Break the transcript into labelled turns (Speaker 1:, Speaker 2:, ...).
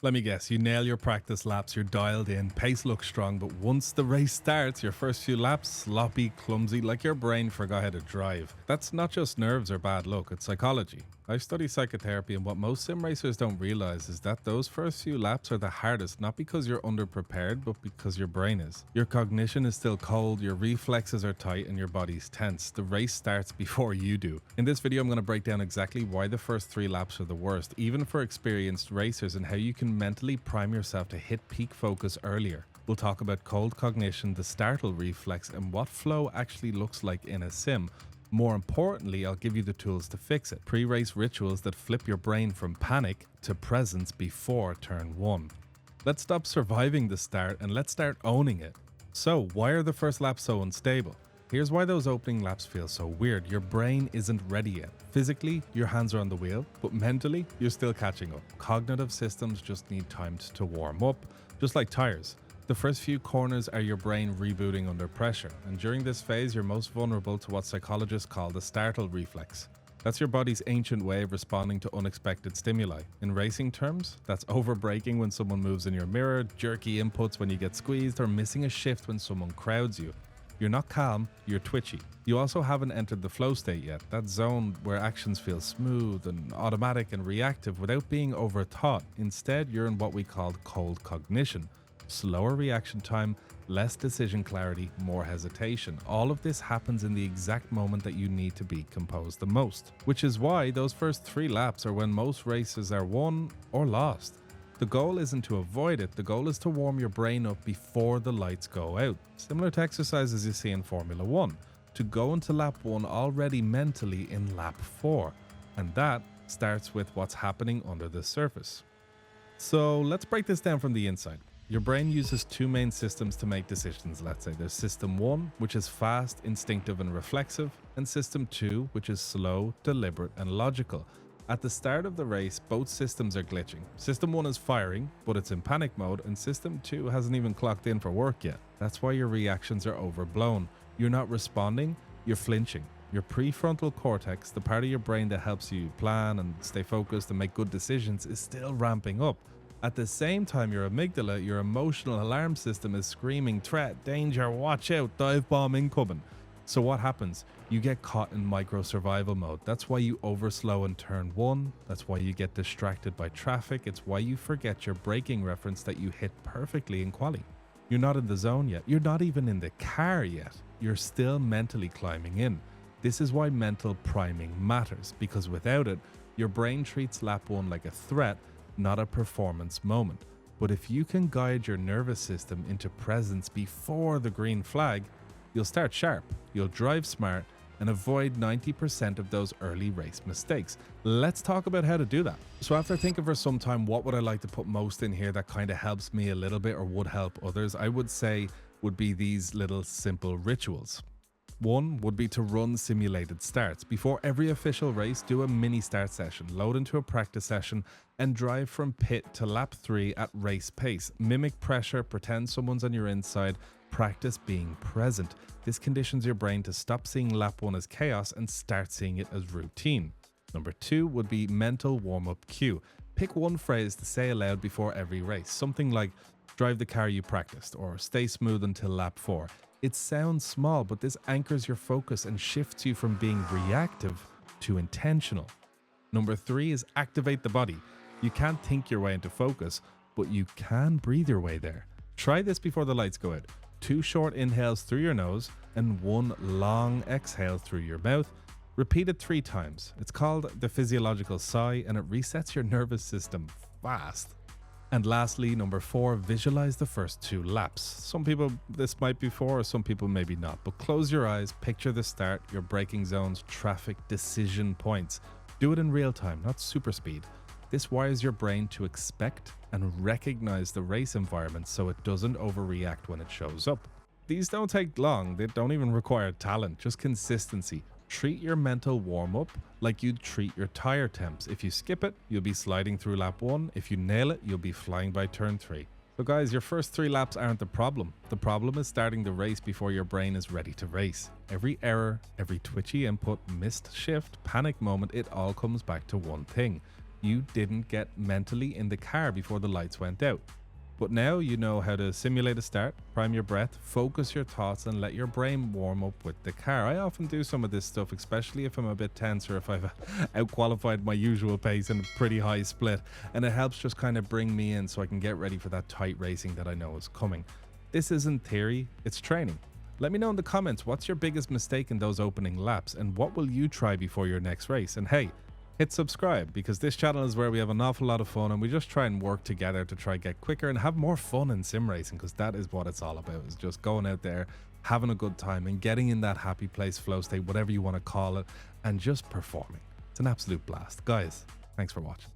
Speaker 1: Let me guess, you nail your practice laps, you're dialed in, pace looks strong, but once the race starts, your first few laps, sloppy, clumsy, like your brain forgot how to drive. That's not just nerves or bad luck, it's psychology. I study psychotherapy, and what most sim racers don't realize is that those first few laps are the hardest, not because you're underprepared, but because your brain is. Your cognition is still cold, your reflexes are tight, and your body's tense. The race starts before you do. In this video, I'm going to break down exactly why the first 3 laps are the worst, even for experienced racers, and how you can mentally prime yourself to hit peak focus earlier. We'll talk about cold cognition, the startle reflex, and what flow actually looks like in a sim. More importantly, I'll give you the tools to fix it. Pre-race rituals that flip your brain from panic to presence before turn 1. Let's stop surviving the start and let's start owning it. So, why are the first laps so unstable? Here's why those opening laps feel so weird. Your brain isn't ready yet. Physically, your hands are on the wheel, but mentally, you're still catching up. Cognitive systems just need time to warm up, just like tires. The first few corners are your brain rebooting under pressure, and during this phase, you're most vulnerable to what psychologists call the startle reflex. That's your body's ancient way of responding to unexpected stimuli. In racing terms, that's overbraking when someone moves in your mirror, jerky inputs when you get squeezed, or missing a shift when someone crowds you. You're not calm, you're twitchy. You also haven't entered the flow state yet, that zone where actions feel smooth and automatic and reactive without being overthought. Instead, you're in what we call cold cognition. Slower reaction time, less decision clarity, more hesitation. All of this happens in the exact moment that you need to be composed the most. Which is why those first 3 laps are when most races are won or lost. The goal isn't to avoid it, the goal is to warm your brain up before the lights go out. Similar to exercises you see in Formula 1. To go into lap 1 already mentally in lap 4. And that starts with what's happening under the surface. So let's break this down from the inside. Your brain uses 2 main systems to make decisions, let's say. There's system 1, which is fast, instinctive and reflexive, and system 2, which is slow, deliberate and logical. At the start of the race, both systems are glitching. System 1 is firing, but it's in panic mode, and system 2 hasn't even clocked in for work yet. That's why your reactions are overblown. You're not responding, you're flinching. Your prefrontal cortex, the part of your brain that helps you plan and stay focused and make good decisions, is still ramping up. At the same time, your amygdala, your emotional alarm system, is screaming threat, danger, watch out, dive bomb incoming. So what happens? You get caught in micro survival mode. That's why you overslow in turn 1. That's why you get distracted by traffic. It's why you forget your braking reference that you hit perfectly in quali. You're not in the zone yet. You're not even in the car yet. You're still mentally climbing in. This is why mental priming matters, because without it, your brain treats lap 1 like a threat, not a performance moment. But if you can guide your nervous system into presence before the green flag, you'll start sharp, you'll drive smart, and avoid 90% of those early race mistakes. Let's talk about how to do that. So after thinking for some time, what would I like to put most in here that kind of helps me a little bit or would help others, I would say would be these little simple rituals. 1 would be to run simulated starts. Before every official race, do a mini start session, load into a practice session, and drive from pit to lap 3 at race pace. Mimic pressure, pretend someone's on your inside, practice being present. This conditions your brain to stop seeing lap 1 as chaos and start seeing it as routine. Number 2 would be mental warm-up cue. Pick one phrase to say aloud before every race, something like, drive the car you practiced, or stay smooth until lap 4. It sounds small, but this anchors your focus and shifts you from being reactive to intentional. Number 3 is activate the body. You can't think your way into focus, but you can breathe your way there. Try this before the lights go out. 2 short inhales through your nose and 1 long exhale through your mouth. Repeat it 3 times. It's called the physiological sigh, and it resets your nervous system fast. And lastly, number 4, visualize the first 2 laps. Some people this might be for, or some people maybe not, but close your eyes, picture the start, your braking zones, traffic, decision points. Do it in real time, not super speed. This wires your brain to expect and recognize the race environment so it doesn't overreact when it shows up. These don't take long, they don't even require talent, just consistency. Treat your mental warm-up like you'd treat your tire temps. If you skip it, you'll be sliding through lap 1. If you nail it, you'll be flying by turn 3. So guys, your first 3 laps aren't the problem. The problem is starting the race before your brain is ready to race. Every error, every twitchy input, missed shift, panic moment, it all comes back to one thing. You didn't get mentally in the car before the lights went out. But now you know how to simulate a start, prime your breath, focus your thoughts, and let your brain warm up with the car. I often do some of this stuff, especially if I'm a bit tense or if I've outqualified my usual pace in a pretty high split. And it helps just kind of bring me in so I can get ready for that tight racing that I know is coming. This isn't theory, it's training. Let me know in the comments, what's your biggest mistake in those opening laps and what will you try before your next race? And hey, hit subscribe, because this channel is where we have an awful lot of fun and we just try and work together to try get quicker and have more fun in sim racing, because that is what it's all about, is just going out there, having a good time and getting in that happy place, flow state, whatever you want to call it, and just performing. It's an absolute blast. Guys, thanks for watching.